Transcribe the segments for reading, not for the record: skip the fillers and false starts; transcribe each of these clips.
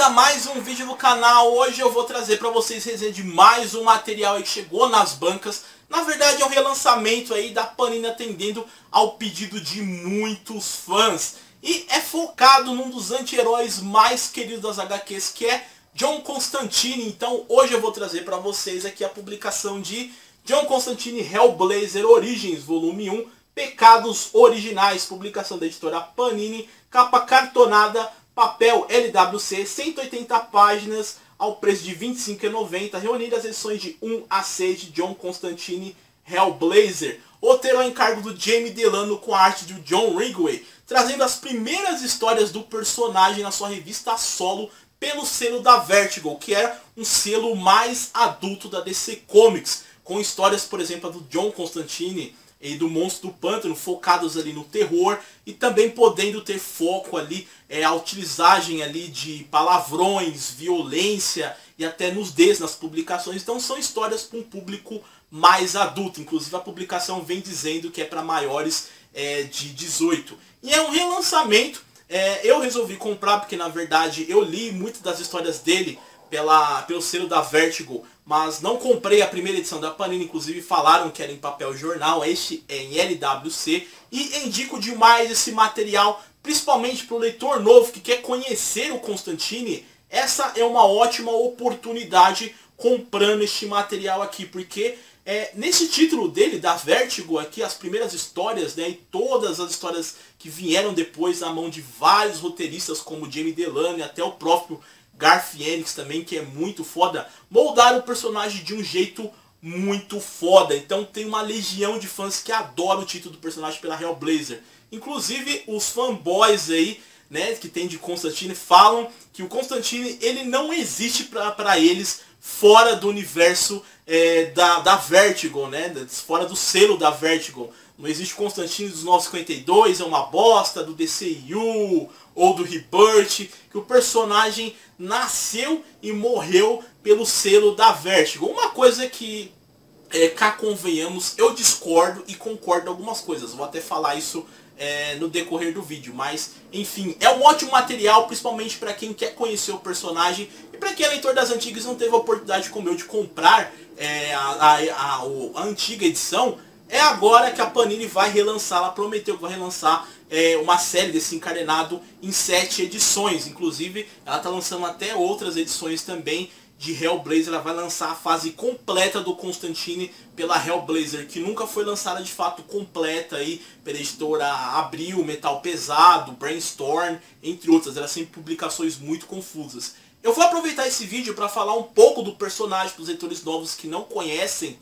a mais um vídeo no canal. Hoje eu vou trazer para vocês resenha de mais um material aí que chegou nas bancas. Na verdade é um relançamento aí da Panini atendendo ao pedido de muitos fãs. E é focado num dos anti-heróis mais queridos das HQs, que é John Constantine. Então hoje eu vou trazer para vocês aqui a publicação de John Constantine Hellblazer Origins, volume 1, Pecados Originais, publicação da editora Panini, capa cartonada, papel LWC, 180 páginas, ao preço de R$ 25,90, reunindo as edições de 1 a 6 de John Constantine Hellblazer. Roteiro ao encargo do Jamie Delano com a arte do John Ridgway, trazendo as primeiras histórias do personagem na sua revista solo pelo selo da Vertigo, que é um selo mais adulto da DC Comics, com histórias, por exemplo, do John Constantine e do Monstro do Pântano, focados ali no terror e também podendo ter foco ali, a utilizagem ali de palavrões, violência e até nudez nas publicações. Então são histórias para um público mais adulto, inclusive a publicação vem dizendo que é para maiores de 18. E é um relançamento, eu resolvi comprar porque na verdade eu li muitas das histórias dele pelo selo da Vertigo, mas não comprei a primeira edição da Panini, inclusive falaram que era em papel jornal, este é em LWC, e indico demais esse material, principalmente para o leitor novo que quer conhecer o Constantine. Essa é uma ótima oportunidade comprando este material aqui, porque nesse título dele, da Vertigo, aqui as primeiras histórias, né, e todas as histórias que vieram depois na mão de vários roteiristas como Jamie Delano e até o próprio Garth Ennis também, que é muito foda, moldaram o personagem de um jeito muito foda. Então tem uma legião de fãs que adoram o título do personagem pela Hellblazer. Inclusive os fanboys aí, né, que tem de Constantine, falam que o Constantine ele não existe para eles fora do universo da Vertigo, né, fora do selo da Vertigo. Não existe Constantine dos 952, é uma bosta, do DCU ou do Rebirth, que o personagem nasceu e morreu pelo selo da Vertigo. Uma coisa que, cá convenhamos, eu discordo e concordo em algumas coisas. Vou até falar isso no decorrer do vídeo, mas enfim, é um ótimo material, principalmente para quem quer conhecer o personagem e para quem é leitor das antigas e não teve a oportunidade como eu de comprar a antiga edição. É agora que a Panini vai relançar, ela prometeu que vai relançar uma série desse encadenado em 7 edições. Inclusive, ela está lançando até outras edições também de Hellblazer. Ela vai lançar a fase completa do Constantine pela Hellblazer, que nunca foi lançada de fato completa aí pela editora Abril, Metal Pesado, Brainstorm, entre outras. Eram sempre publicações muito confusas. Eu vou aproveitar esse vídeo para falar um pouco do personagem para os leitores novos que não conhecem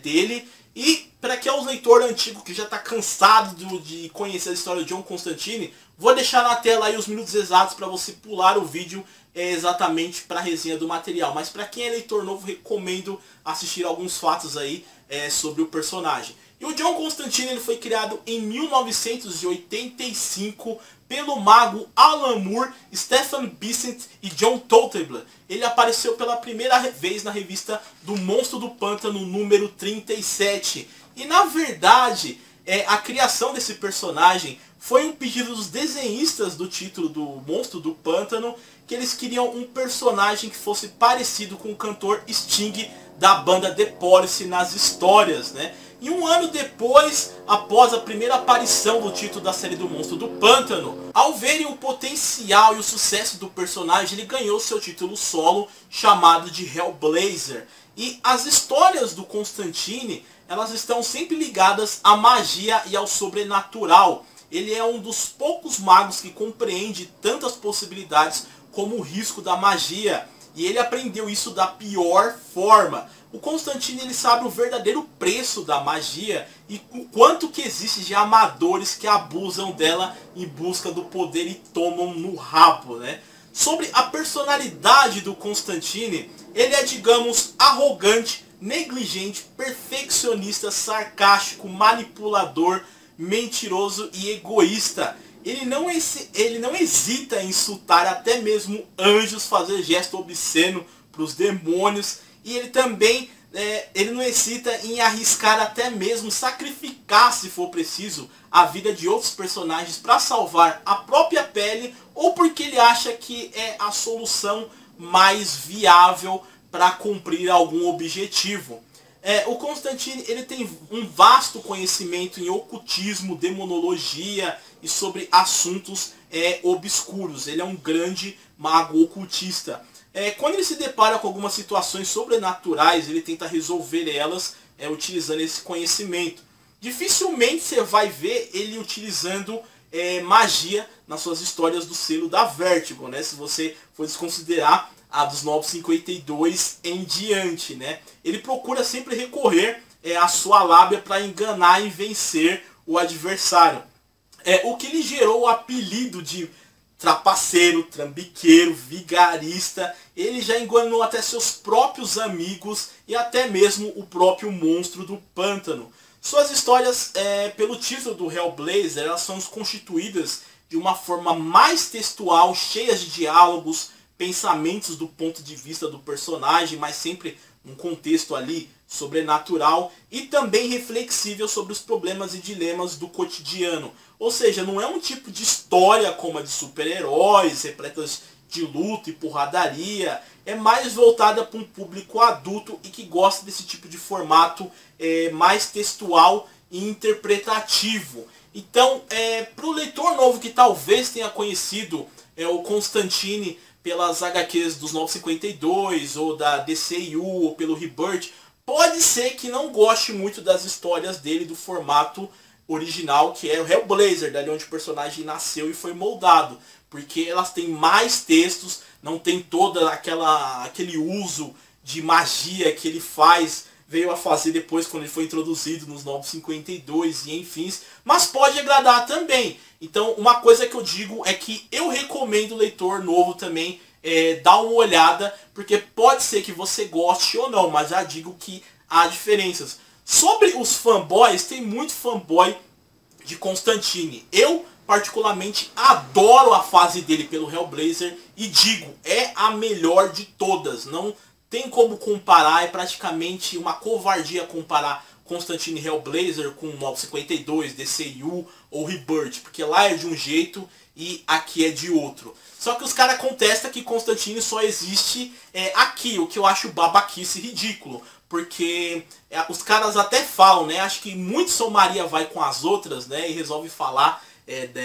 dele. E para quem é um leitor antigo que já está cansado de conhecer a história de John Constantine, vou deixar na tela aí os minutos exatos para você pular o vídeo exatamente para a resenha do material. Mas para quem é leitor novo, recomendo assistir alguns fatos aí sobre o personagem. E o John Constantine ele foi criado em 1985 pelo mago Alan Moore, Stephen Bissett e John Totleben. Ele apareceu pela primeira vez na revista do Monstro do Pântano número 37. E na verdade, a criação desse personagem foi um pedido dos desenhistas do título do Monstro do Pântano, que eles queriam um personagem que fosse parecido com o cantor Sting da banda The Police nas histórias, né? E um ano depois, após a primeira aparição do título da série do Monstro do Pântano, ao verem o potencial e o sucesso do personagem, ele ganhou seu título solo, chamado de Hellblazer. E as histórias do Constantine, elas estão sempre ligadas à magia e ao sobrenatural. Ele é um dos poucos magos que compreende tantas possibilidades como o risco da magia. E ele aprendeu isso da pior forma. O Constantine ele sabe o verdadeiro preço da magia e o quanto que existe de amadores que abusam dela em busca do poder e tomam no rabo, né? Sobre a personalidade do Constantine, ele é, digamos, arrogante, negligente, perfeccionista, sarcástico, manipulador, mentiroso e egoísta. Ele não hesita em insultar até mesmo anjos, fazer gesto obsceno para os demônios. E ele também ele não hesita em arriscar até mesmo sacrificar, se for preciso, a vida de outros personagens para salvar a própria pele, ou porque ele acha que é a solução mais viável para cumprir algum objetivo. O Constantine, ele tem um vasto conhecimento em ocultismo, demonologia e sobre assuntos obscuros. Ele é um grande mago ocultista. Quando ele se depara com algumas situações sobrenaturais, ele tenta resolver elas utilizando esse conhecimento. Dificilmente você vai ver ele utilizando magia nas suas histórias do selo da Vertigo, né? Se você for desconsiderar a dos 952 em diante, né? Ele procura sempre recorrer à sua lábia para enganar e vencer o adversário. O que lhe gerou o apelido de trapaceiro, trambiqueiro, vigarista. Ele já enganou até seus próprios amigos e até mesmo o próprio monstro do pântano. Suas histórias, pelo título do Hellblazer, elas são constituídas de uma forma mais textual, cheias de diálogos, pensamentos do ponto de vista do personagem, mas sempre num contexto ali sobrenatural e também reflexível sobre os problemas e dilemas do cotidiano. Ou seja, não é um tipo de história como a de super-heróis, repletas de luta e porradaria. É mais voltada para um público adulto e que gosta desse tipo de formato mais textual e interpretativo. Então, para o leitor novo que talvez tenha conhecido o Constantine pelas HQs dos 952 ou da DCU ou pelo Rebirth, pode ser que não goste muito das histórias dele do formato original, que é o Hellblazer, dali onde o personagem nasceu e foi moldado, porque elas têm mais textos, não tem toda aquele uso de magia que ele veio a fazer depois quando ele foi introduzido nos 952 e enfim, mas pode agradar também. Então uma coisa que eu digo é que eu recomendo o leitor novo também dar uma olhada, porque pode ser que você goste ou não, mas já digo que há diferenças. Sobre os fanboys, tem muito fanboy de Constantine. Eu particularmente adoro a fase dele pelo Hellblazer e digo, é a melhor de todas. Não tem como comparar, é praticamente uma covardia comparar Constantine Hellblazer com 952, DCU ou Rebirth, porque lá é de um jeito e aqui é de outro. Só que os caras contestam que Constantine só existe aqui, o que eu acho babaquice ridículo. Porque os caras até falam, né? Acho que muito São Maria vai com as outras, né? E resolve falar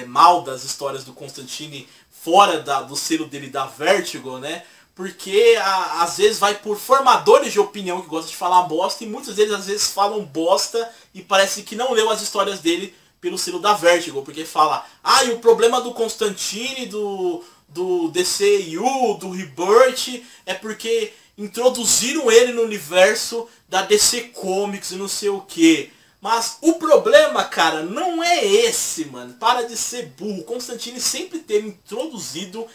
mal das histórias do Constantine fora do selo dele da Vertigo, né? Porque às vezes vai por formadores de opinião que gostam de falar bosta. E muitos deles às vezes falam bosta e parece que não leu as histórias dele pelo selo da Vertigo. Porque fala, e o problema do Constantine, do DCU, do Rebirth, é porque introduziram ele no universo da DC Comics e não sei o que. Mas o problema, cara, não é esse, mano. Para de ser burro. Constantine sempre teve introduzido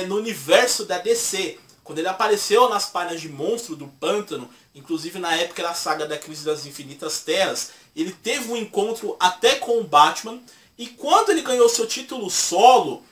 no universo da DC. Quando ele apareceu nas páginas de Monstro do Pântano, inclusive na época da saga da Crise das Infinitas Terras, ele teve um encontro até com o Batman. E quando ele ganhou seu título solo,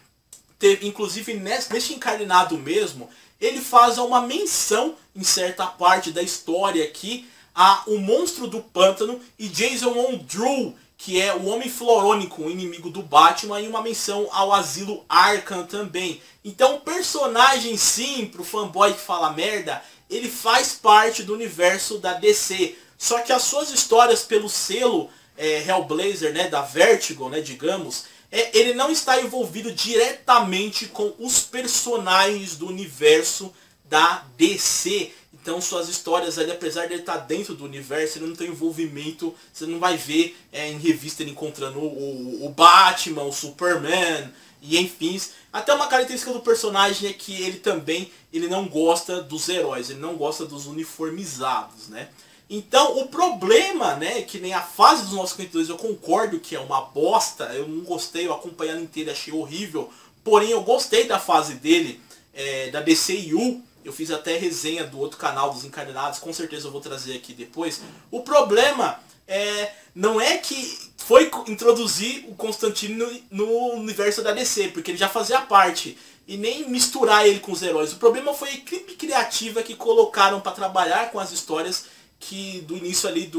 inclusive neste encadernado mesmo, ele faz uma menção em certa parte da história aqui a o Monstro do Pântano e Jason Ondru, que é o Homem Florônico, o inimigo do Batman, e uma menção ao Asilo Arkham também. Então o personagem, sim, pro fanboy que fala merda, ele faz parte do universo da DC. Só que as suas histórias pelo selo Hellblazer, né, da Vertigo, né, digamos, ele não está envolvido diretamente com os personagens do universo da DC. Então suas histórias ali, apesar de ele estar dentro do universo, ele não tem envolvimento. Você não vai ver em revista ele encontrando o Batman, o Superman e enfim. Até uma característica do personagem é que ele não gosta dos heróis, ele não gosta dos uniformizados, né? Então o problema, né, que nem a fase dos 952 eu concordo que é uma bosta, eu não gostei, eu acompanhando inteira achei horrível, porém eu gostei da fase dele, da DCU, eu fiz até resenha do outro canal dos Encadenados, com certeza eu vou trazer aqui depois. O problema não é que foi introduzir o Constantine no universo da DC, porque ele já fazia parte, e nem misturar ele com os heróis. O problema foi a equipe criativa que colocaram para trabalhar com as histórias que do início ali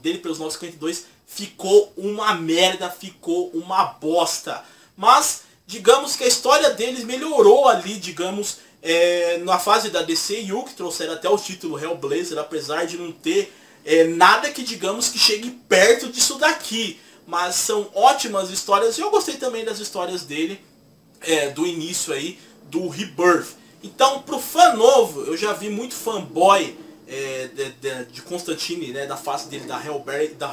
dele pelos 952 ficou uma merda, ficou uma bosta. Mas digamos que a história deles melhorou ali, digamos, na fase da DCU, que trouxeram até o título Hellblazer, apesar de não ter nada que digamos que chegue perto disso daqui. Mas são ótimas histórias e eu gostei também das histórias dele, do início aí, do Rebirth. Então, pro fã novo, eu já vi muito fanboy de Constantine, né, da face dele, da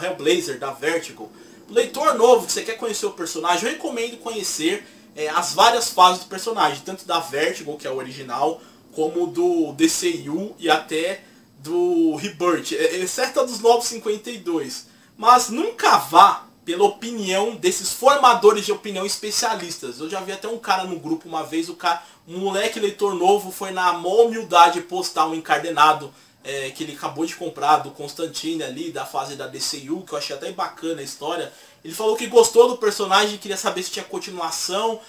Hellblazer, da Vertigo. O leitor novo, que você quer conhecer o personagem, eu recomendo conhecer as várias fases do personagem, tanto da Vertigo, que é o original, como do DCU e até do Rebirth, exceto a dos 952. Mas nunca vá pela opinião desses formadores de opinião especialistas. Eu já vi até um cara no grupo uma vez, um moleque leitor novo foi na maior humildade postar um encadenado que ele acabou de comprar do Constantine ali, da fase da DCU, que eu achei até bacana a história. Ele falou que gostou do personagem, queria saber se tinha continuação,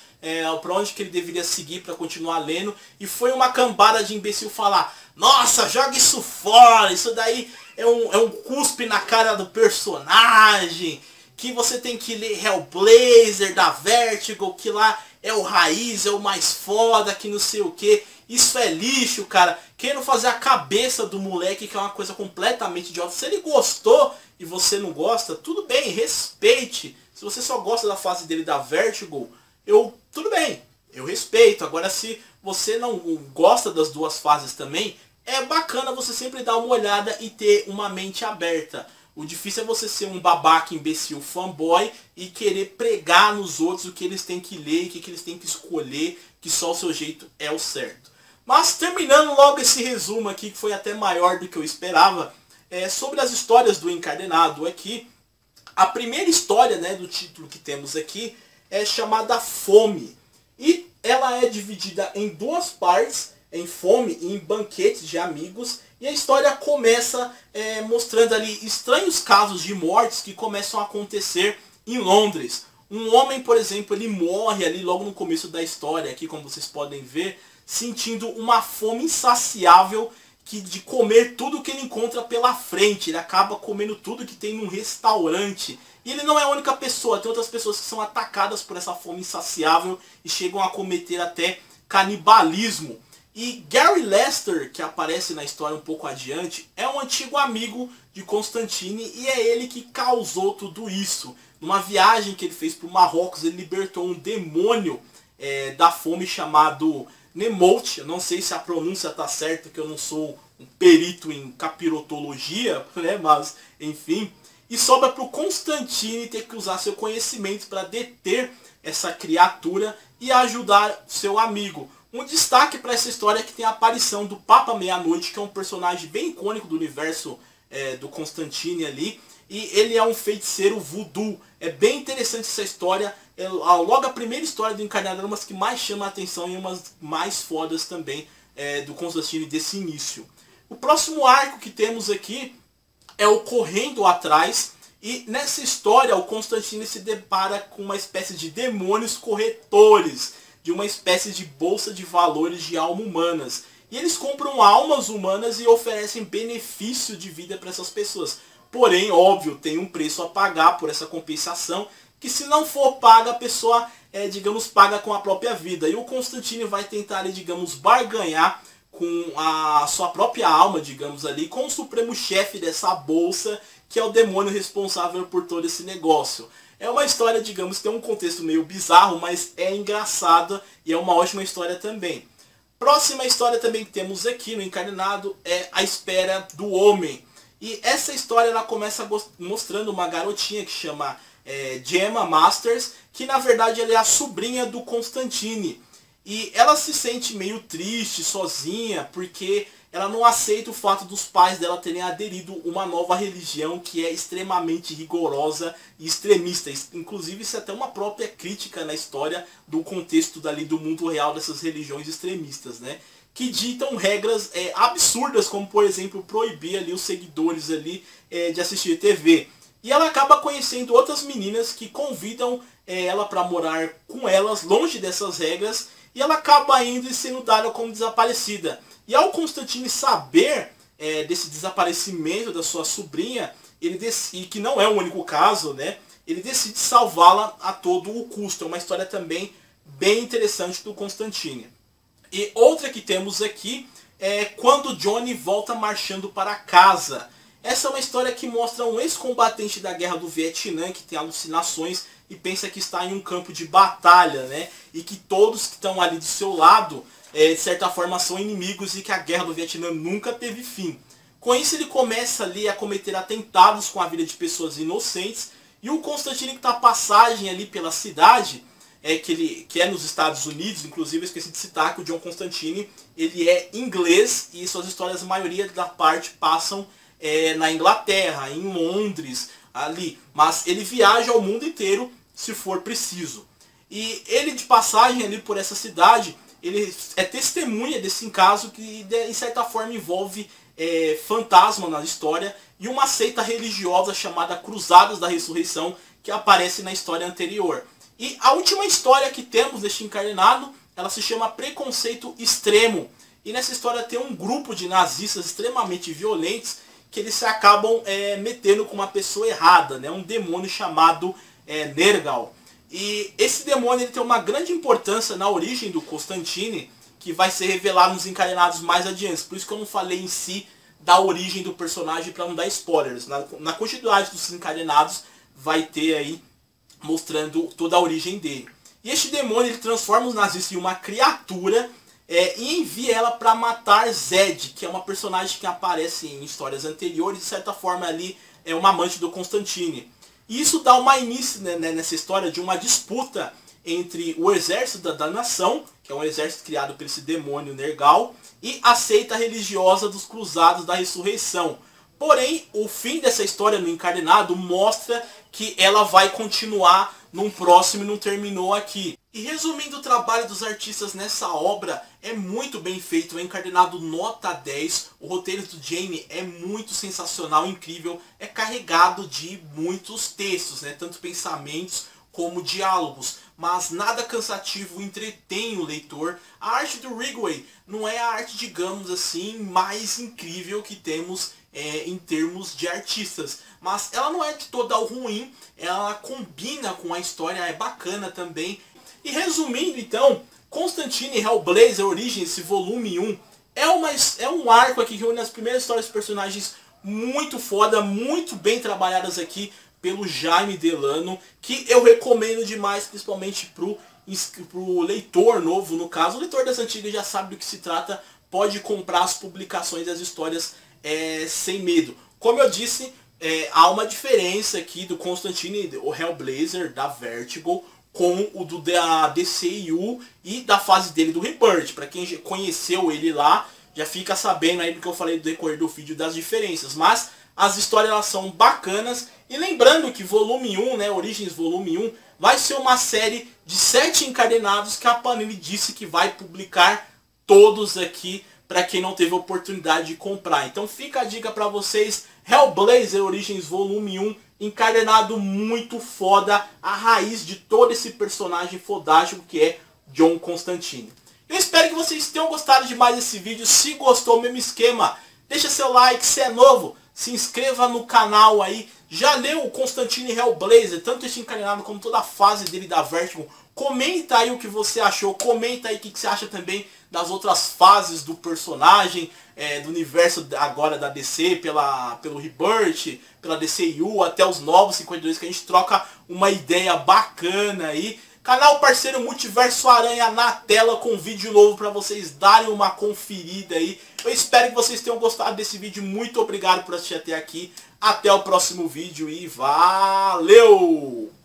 pra onde que ele deveria seguir para continuar lendo. E foi uma cambada de imbecil falar: nossa, joga isso fora, isso daí é um cuspe na cara do personagem, que você tem que ler Hellblazer da Vertigo, que lá é o raiz, é o mais foda, que não sei o que. Isso é lixo, cara. Querendo fazer a cabeça do moleque, que é uma coisa completamente idiota. Se ele gostou e você não gosta, tudo bem, respeite. Se você só gosta da fase dele da Vertigo, tudo bem, eu respeito. Agora, se você não gosta das duas fases também, é bacana você sempre dar uma olhada e ter uma mente aberta. O difícil é você ser um babaca, imbecil, fanboy e querer pregar nos outros o que eles têm que ler, o que eles têm que escolher, que só o seu jeito é o certo. Mas terminando logo esse resumo aqui, que foi até maior do que eu esperava, sobre as histórias do Encadenado aqui. A primeira história, né, do título que temos aqui é chamada Fome. E ela é dividida em duas partes, em Fome e em Banquetes de Amigos. E a história começa mostrando ali estranhos casos de mortes que começam a acontecer em Londres. Um homem, por exemplo, ele morre ali logo no começo da história, aqui como vocês podem ver, sentindo uma fome insaciável de comer tudo que ele encontra pela frente. Ele acaba comendo tudo que tem num restaurante. E ele não é a única pessoa, tem outras pessoas que são atacadas por essa fome insaciável e chegam a cometer até canibalismo. E Gary Lester, que aparece na história um pouco adiante, é um antigo amigo de Constantine e é ele que causou tudo isso. Numa viagem que ele fez para o Marrocos, ele libertou um demônio da fome chamado Nemoth. Eu não sei se a pronúncia está certa, que eu não sou um perito em capirotologia, né? Mas enfim. E sobra para o Constantine ter que usar seu conhecimento para deter essa criatura e ajudar seu amigo. Um destaque para essa história é que tem a aparição do Papa Meia-Noite, que é um personagem bem icônico do universo do Constantine ali. E ele é um feiticeiro voodoo. É bem interessante essa história. Logo a primeira história do Encarnado é uma das que mais chama a atenção e uma das mais fodas também do Constantine desse início. O próximo arco que temos aqui é o Correndo Atrás. E nessa história o Constantine se depara com uma espécie de demônios corretores, de uma espécie de bolsa de valores de almas humanas. E eles compram almas humanas e oferecem benefício de vida para essas pessoas. Porém, óbvio, tem um preço a pagar por essa compensação, que se não for paga, a pessoa, digamos, paga com a própria vida. E o Constantine vai tentar, digamos, barganhar com a sua própria alma, digamos ali, com o supremo chefe dessa bolsa, que é o demônio responsável por todo esse negócio. É uma história, digamos, que tem um contexto meio bizarro, mas é engraçada e é uma ótima história também. Próxima história também que temos aqui no Encadenado é A Espera do Homem. E essa história ela começa mostrando uma garotinha que chama Gemma Masters, que na verdade ela é a sobrinha do Constantine. E ela se sente meio triste, sozinha, porque ela não aceita o fato dos pais dela terem aderido a uma nova religião que é extremamente rigorosa e extremista. Inclusive isso é até uma própria crítica na história do contexto dali do mundo real dessas religiões extremistas, né? Que ditam regras absurdas, como por exemplo proibir ali os seguidores ali de assistir TV. E ela acaba conhecendo outras meninas que convidam ela para morar com elas, longe dessas regras, e ela acaba indo e sendo dada como desaparecida. E ao Constantine saber desse desaparecimento da sua sobrinha, e que não é o único caso, né? Ele decide salvá-la a todo o custo. É uma história também bem interessante do Constantine. E outra que temos aqui é quando Johnny volta marchando para casa. Essa é uma história que mostra um ex-combatente da guerra do Vietnã que tem alucinações e pensa que está em um campo de batalha, né? E que todos que estão ali do seu lado, de certa forma, são inimigos e que a guerra do Vietnã nunca teve fim. Com isso ele começa ali a cometer atentados com a vida de pessoas inocentes. E o Constantine, que está a passagem ali pela cidade, que é nos Estados Unidos, inclusive eu esqueci de citar que o John Constantine, ele é inglês e suas histórias, a maioria da parte, passam na Inglaterra, em Londres, ali. Mas ele viaja ao mundo inteiro se for preciso. E ele, de passagem ali por essa cidade, ele é testemunha desse caso que, em certa forma, envolve fantasma na história e uma seita religiosa chamada Cruzados da Ressurreição, que aparece na história anterior. E a última história que temos deste encarnado, ela se chama Preconceito Extremo. E nessa história tem um grupo de nazistas extremamente violentos que eles se acabam metendo com uma pessoa errada, né? Um demônio chamado Nergal. E esse demônio ele tem uma grande importância na origem do Constantine, que vai ser revelado nos encadenados mais adiante. Por isso que eu não falei em si da origem do personagem para não dar spoilers. Na continuidade dos encadenados vai ter aí mostrando toda a origem dele. E este demônio ele transforma os nazistas em uma criatura e envia ela para matar Zed, que é uma personagem que aparece em histórias anteriores, de certa forma ali é uma amante do Constantine. E isso dá uma início, né, nessa história de uma disputa entre o exército da nação, que é um exército criado por esse demônio Nergal, e a seita religiosa dos Cruzados da Ressurreição. Porém, o fim dessa história no encadenado mostra que ela vai continuar num próximo e não terminou aqui. E resumindo o trabalho dos artistas nessa obra, é muito bem feito, é encadenado nota 10, o roteiro do Jamie é muito sensacional, incrível, é carregado de muitos textos, né, tanto pensamentos como diálogos, mas nada cansativo, entretém o leitor. A arte do Ridgway não é a arte, digamos assim, mais incrível que temos em termos de artistas, mas ela não é de toda ruim, ela combina com a história, é bacana também. E resumindo então, Constantine Hellblazer Origins, esse volume 1, é um arco aqui que une as primeiras histórias de personagens muito foda, muito bem trabalhadas aqui pelo Jaime Delano, que eu recomendo demais, principalmente pro leitor novo, no caso. O leitor das antigas já sabe do que se trata, pode comprar as publicações e as histórias sem medo. Como eu disse, há uma diferença aqui do Constantine, o Hellblazer da Vertigo, com o da DCU e da fase dele do Rebirth. Para quem conheceu ele lá, já fica sabendo aí do que eu falei do decorrer do vídeo das diferenças. Mas as histórias elas são bacanas. E lembrando que volume 1, né, Origins volume 1, vai ser uma série de 7 encadenados que a Panini disse que vai publicar todos aqui para quem não teve oportunidade de comprar. Então fica a dica para vocês, Hellblazer Origins volume 1, encadenado muito foda, a raiz de todo esse personagem fodástico que é John Constantine. Eu espero que vocês tenham gostado demais desse vídeo. Se gostou, mesmo esquema, deixa seu like, se é novo, se inscreva no canal aí. Já leu o Constantine Hellblazer, tanto este encadenado como toda a fase dele da Vertigo? Comenta aí o que você achou, comenta aí o que você acha também das outras fases do personagem, do universo agora da DC, pelo Rebirth, pela DCU, até os novos 52, que a gente troca uma ideia bacana aí. Canal parceiro Multiverso Aranha na tela com vídeo novo para vocês darem uma conferida aí. Eu espero que vocês tenham gostado desse vídeo. Muito obrigado por assistir até aqui. Até o próximo vídeo e valeu!